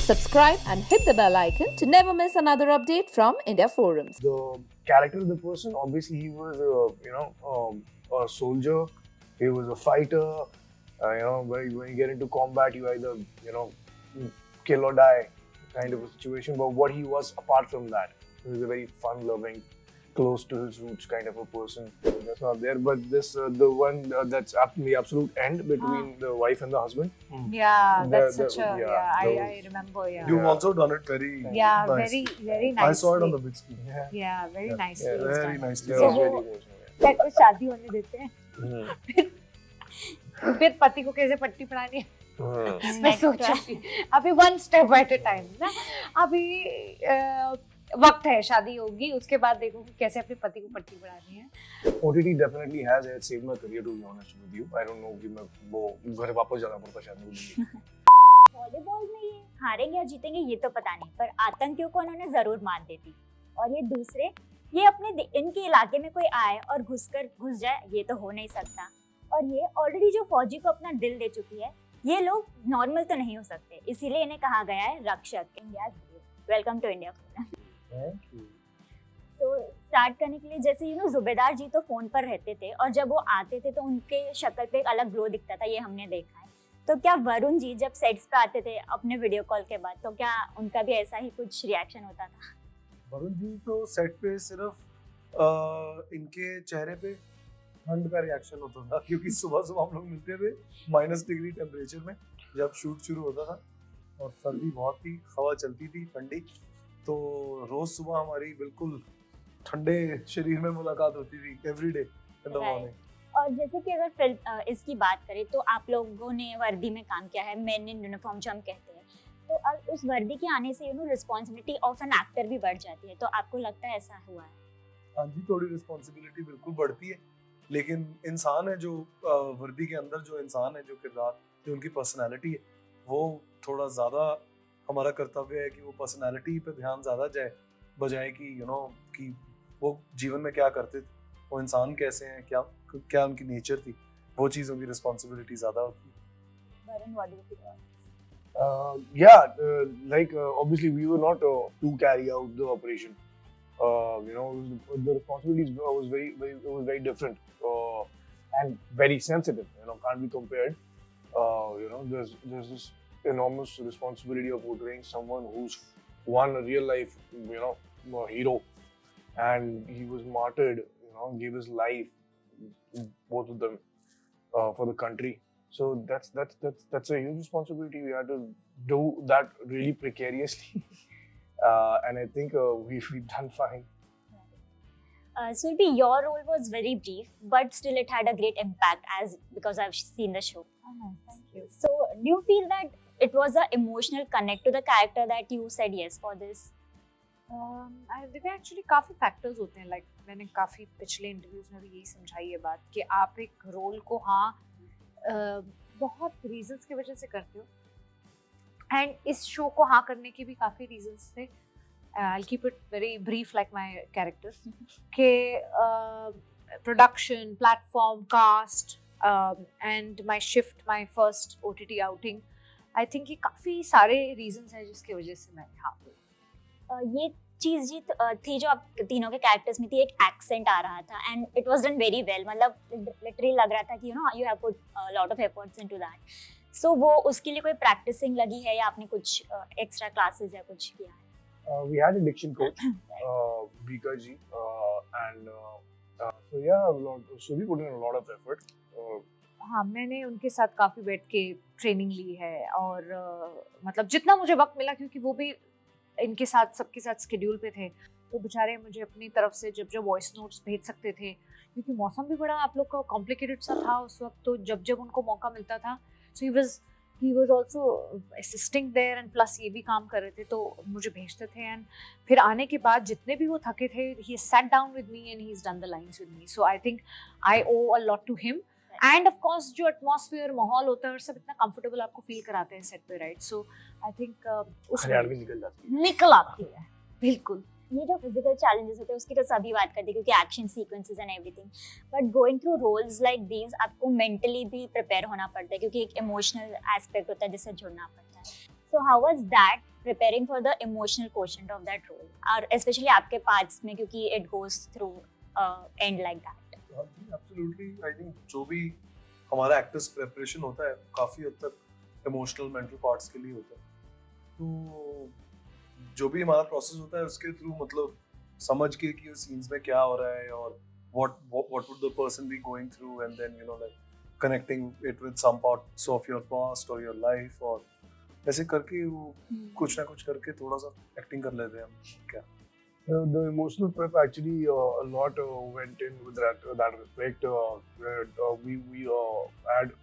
Subscribe and hit the bell icon to never miss another update from India Forums. The character of the person, obviously, he was a soldier. He was a fighter. When you get into combat, you either kill or die kind of a situation. But what he was apart from that, he was a very fun-loving, close to his roots kind of a person. That's not there. But this the one that's up in the absolute end between the wife and the husband. Yeah, that's The- such a I remember. Yeah, You've also done it very yeah, nice. very nice. I saw it on the big screen. Yeah, very nicely. Yeah, it was very done. nicely. Yeah, So it was वो very emotional. Set पे शादी होने देते हैं Hmm. फिर पति को कैसे पट्टी पढ़ानी है Hmm. मैं सोच रही थी अभी one step at a time ना अभी वक्त है शादी होगी उसके बाद देखो कि कैसे अपने पति को पट्टी पढ़ानी है OTT definitely has saved my career, to be honest with you. I don't know कि मैं वो घर वापस जाना पड़ता शायद मुझे। वॉलीबॉल में ये हारेंगे या जीतेंगे ये तो पता नहीं, पर आतंकियों को उन्होंने जरूर मार देती। और ये दूसरे, ये इनके इलाके में कोई आए और घुस जाए, ये तो हो नहीं सकता। और ये ऑलरेडी जो फौजी को अपना दिल दे चुकी है, ये लोग नॉर्मल तो नहीं हो सकते, इसीलिए इन्हें कहा गया है रक्षक। India, welcome to India. तो स्टार्ट करने के लिए जैसे जुबेदार जी तो फोन पर रहते थे और जब वो आते थे तो उनके शक्ल पे एक अलग ग्लो दिखता था, ये हमने देखा है। तो क्या वरुण जी जब सेट्स पे आते थे अपने वीडियो कॉल के बाद, तो क्या उनका भी ऐसा ही कुछ रिएक्शन होता था? वरुण जी तो सेट पे सिर्फ इनके चेहरे पे ठंड का रिएक्शन होता था, क्योंकि सुबह सुबह हम लोग मिलते थे -डिग्री टेम्परेचर में जब शूट शुरू होता था और सर्दी बहुत थी, हवा चलती थी ठंडी, तो रोज सुबह हमारी बिल्कुल ठंडे शरीर में मुलाकात होती थी every day in the morning. और जैसे कि अगर फिर इसकी बात करें तो आप लोगों ने वर्दी में काम किया है, मेन इन यूनिफॉर्म जो हम कहते हैं, तो अब उस वर्दी के आने से रिस्पॉन्सिबिलिटी ऑफ एन एक्टर भी बढ़ जाती है, तो आपको लगता है ऐसा हुआ है? हाँ जी, थोड़ी रिस्पॉन्सिबिलिटी बिल्कुल बढ़ती है, लेकिन इंसान है जो वर्दी के अंदर जो इंसान है, जो किरदार, जो उनकी पर्सनालिटी है, वो थोड़ा ज़्यादा हमारा कर्तव्य है कि वो पर्सनालिटी पे ध्यान ज़्यादा जाए, बजाय कि कि वो जीवन में क्या करते थे, वो इंसान कैसे हैं, क्या उनकी नेचर थी, वो चीज़ों की रिस्पॉन्सिबिलिटी ज़्यादा होती है। Varun, what do you feel? Obviously we were not to carry out the operation. The responsibilities was very different and very sensitive. Can't be compared. There's this enormous responsibility of portraying someone who's won a real life, a hero, and he was martyred. Gave his life, both of them, for the country. So that's a huge responsibility. We had to do that really precariously, and I think we've done fine. Sulbi, your role was very brief, but still it had a great impact because I've seen the show. Oh, no, thank you. So do you feel that it was an emotional connect to the character that you said yes for this? देखिए actually काफ़ी factors होते हैं, like मैंने काफ़ी पिछले interviews में भी यही समझाई है बात कि आप एक रोल को बहुत रीजंस की वजह से करते हो, एंड इस शो को करने के भी काफ़ी रीजंस थे। I'll keep it very brief like my character के production, platform, cast, and my shift, my first OTT outing, I think ये काफ़ी सारे reasons हैं जिसकी वजह से मैं यहाँ पे। ये चीज जी थी जो आप तीनों के कैरेक्टर्स में थी, एक एक्सेंट आ रहा था and it was done very well, मतलब लिटरली लग रहा था कि you have put lot of efforts into that. So वो उसके लिए कोई प्रैक्टिसिंग लगी है या आपने कुछ एक्स्ट्रा क्लासेस या कुछ किया है? We had a diction coach, Bika ji, and so yeah, so we put in a lot of effort. हाँ, मैंने उनके साथ काफ़ी बैठ के ट्रेनिंग ली है और मतलब जितना मुझे वक्त मिला, क्योंकि वो भी इनके साथ सबके साथ स्केड्यूल पे थे, तो बेचारे मुझे अपनी तरफ से जब वॉइस नोट्स भेज सकते थे, क्योंकि मौसम भी बड़ा आप लोग का कॉम्प्लिकेटेड सा था उस वक्त, तो जब उनको मौका मिलता था, so he was also assisting there and plus ये भी काम कर रहे थे, तो मुझे भेजते थे। एंड फिर आने के बाद जितने भी वो थके थे, he sat down with me and he is done the lines with me, so I think I owe a lot to him. And of course जो एटमॉस्फेयर, माहौल होता है और सब इतना कंफर्टेबल आपको फील कराते हैं सेट पे, right? So I think Haryanvi निकल जाती है, निकल आती है बिल्कुल। ये जो फिजिकल चैलेंजेस होते हैं उसकी तो सभी बात करते हैं क्योंकि action sequences and everything, but going through roles like these आपको मेंटली भी प्रिपेयर होना पड़ता है क्योंकि एक इमोशनल एस्पेक्ट होता है जिससे जुड़ना पड़ता है। So how was that preparing for the emotional quotient of that role, और especially आपके parts में, क्योंकि it goes through end like that. Absolutely, I think जो भी हमारा एक्टर्स प्रिपरेशन होता है काफी हद तक इमोशनल मेंटल पार्ट्स के लिए होता है, तो जो भी हमारा प्रोसेस होता है उसके थ्रू मतलब समझ के कि उस सीन्स में क्या हो रहा है और what would the person be going through, and then like connecting it with some parts of your past or your life, और ऐसे करके वो कुछ ना कुछ करके थोड़ा सा एक्टिंग कर लेते हैं हम क्या. The emotional prep actually a lot went in with that respect. We had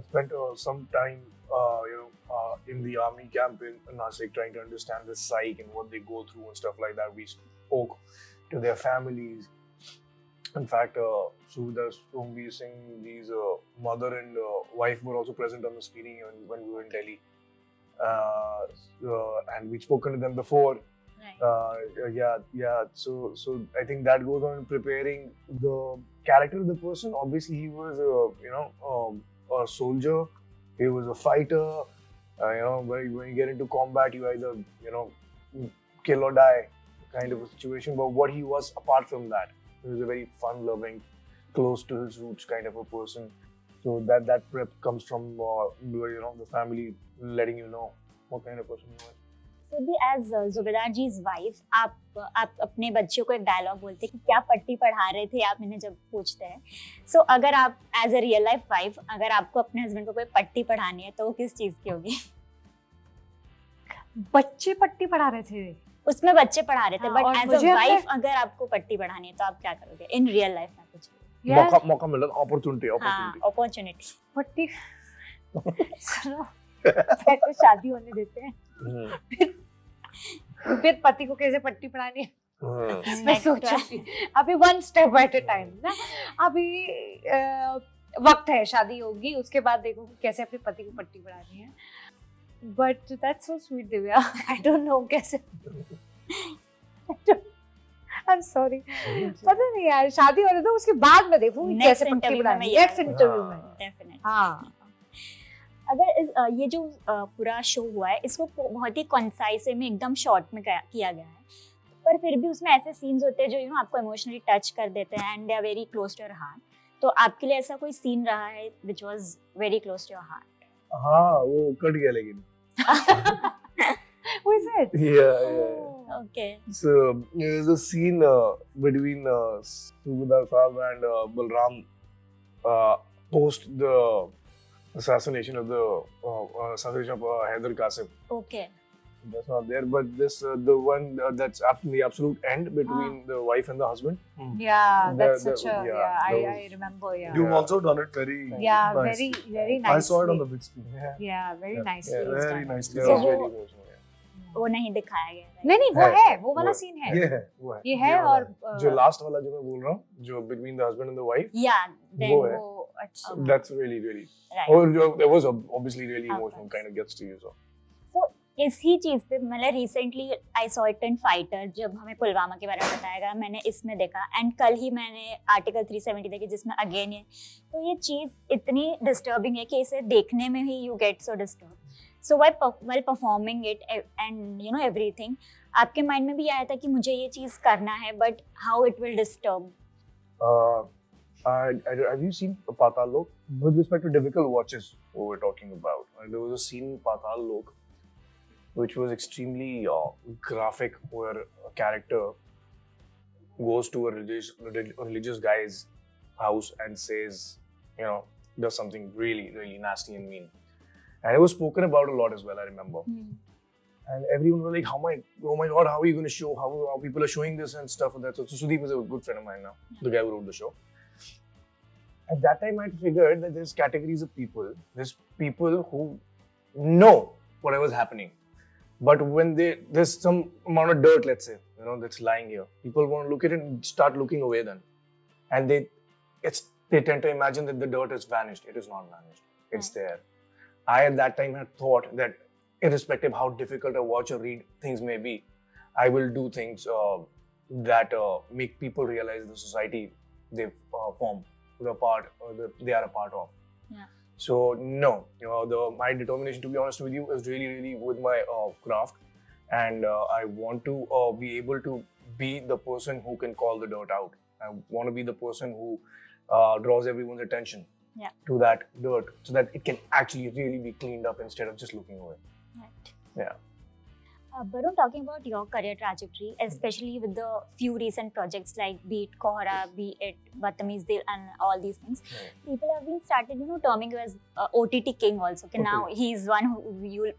spent some time in the army camp in Nasik trying to understand the psyche and what they go through and stuff like that. We spoke to their families. In fact, Sudha Songvi Singh's mother and wife were also present on the screening when we were in Delhi. And we'd spoken to them before. Right. So I think that goes on in preparing the character of the person. Obviously, he was a soldier. He was a fighter. When you get into combat, you either kill or die kind of a situation. But what he was apart from that, he was a very fun-loving, close to his roots kind of a person. So that prep comes from the family letting you know what kind of person you are. So भी as Zubedar ji's wife, आप अपने बच्चों को एक dialogue बोलते हैं कि क्या पट्टी पढ़ा रहे थे आप, इन्हें जब पूछते हैं. So अगर आप as a real life wife, अगर आपको अपने हस्बैंड को कोई पट्टी पढ़ानी है तो वो किस चीज की होगी? बच्चे पट्टी पढ़ा रहे थे, उसमें बच्चे पढ़ा रहे थे, हाँ, बट और एज मुझे अ अपने- वाइफ अगर आपको पट्टी पढ़ानी है तो आप क्या करोगे इन रियल लाइफ में? कुछ मौका मिला, opportunity. अपॉर्चुनिटी. पट्टी सुनो, पहले शादी होने देते हैं, फिर पति को कैसे पट्टी पढ़ानी है मैं सोचूंगी. अभी one step at a time ना. अभी वक्त है, शादी होगी, उसके बाद देखो कैसे अपने पति को पट्टी पढ़ानी है. But that's so sweet Divya. I don't know कैसे. आई एम सॉरी, पता नहीं यार, शादी होने दो, उसके बाद मैं देखूंगी कैसे पट्टी पढ़ानी है नेक्स्ट इंटरव्यू में. डेफिनेटली. हाँ, अगर ये जो पूरा शो हुआ है इसको बहुत ही कंसाइज में एकदम शॉर्ट में किया गया है, पर फिर भी उसमें ऐसे सीन्स होते हैं जो आपको इमोशनली टच कर देते हैं and they are very close to your heart. तो आपके लिए ऐसा कोई सीन रहा है which was very close to your heart? हाँ, वो कट गया लेकिन. who is it? Yeah. Okay. So there's a scene between Subedar Saab and Balram post the assassination of Haider Qasim. Okay. That's not there, but this the one that's up in the absolute end between the wife and the husband. Yeah, that's That- such a yeah, that I was- remember. Yeah, You've Yeah. also done it very yeah, nicely. very I nice. saw it on the big screen. Yeah, very Yeah. nicely. Yeah, it's very done. nicely. That So was वो- really emotional. Yeah. वो नहीं दिखाया गया है. नहीं वो है, है, वो वाला वो- सीन है. ये है. वो है. ये है ये वाला और जो last वाला जो मैं बोल रहा हूँ, जो between the husband and the wife, Yeah, then वो है. वो अच्छा. that's really right. or that was obviously really Of emotional, course. kind of gets to you. So So इसी चीज पे मतलब recently I saw it in fighter, जब हमें पुलवामा के बारे में बताया गया, मैंने इसमें देखा एंड कल ही मैंने आर्टिकल 370 देखी जिसमें अगेन ये. तो ये चीज इतनी डिस्टर्बिंग है कि इसे देखने में ही you get so disturb. So while performing it and everything, आपके माइंड में भी आया था कि मुझे ये चीज करना है, but how it will disturb? have you seen Patal Lok? With respect to difficult watches, what we're talking about, there was a scene in Patal Lok which was extremely graphic, where a character goes to a religious guy's house and says, does something really, really nasty and mean. And it was spoken about a lot as well, I remember. And everyone was like, oh my God, how are you going to show, how people are showing this and stuff and that. So Sudeep is a good friend of mine now, the guy who wrote the show. At that time, I figured that there's categories of people. There's people who know whatever's happening. But when there's some amount of dirt, let's say, that's lying here, people won't look at it and start looking away then. And they tend to imagine that the dirt has vanished. It is not vanished. It's there. I at that time had thought that irrespective how difficult a watch or read things may be, I will do things that make people realize the society they've formed, they are a part of. Yeah. So no, my determination, to be honest with you, is really with my craft, and I want to be able to be the person who can call the dirt out. I want to be the person who draws everyone's attention to that dirt, so that it can actually really be cleaned up instead of just looking away. Right. Yeah. Barun, talking about your career trajectory, especially with the few recent projects like be it Kohara, be it Badtameez Dil and all these things, people have been started, terming you as OTT king also. Okay, now he's one who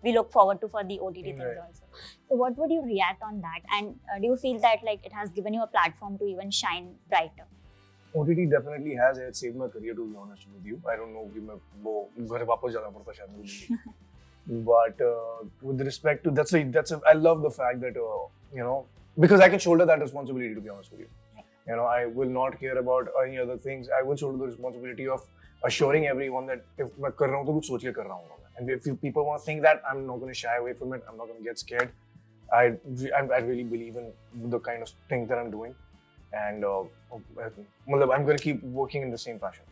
we look forward to for the OTT things also. So what would you react on that? And do you feel that like it has given you a platform to even shine brighter? OTT definitely has. It saved my career, to be honest with you. I don't know कि मैं वो घर वापस जाना पड़ता शायद मुझे. But with respect to I love the fact that because I can shoulder that responsibility, to be honest with you. I will not care about any other things. I will shoulder the responsibility of assuring everyone that if मैं कर रहा हूँ तो कुछ सोच के कर रहा हूँ. And if people want to think that, I'm not going to shy away from it. I'm not going to get scared. I really believe in the kind of thing that I'm doing, and I'm going to keep working in the same fashion.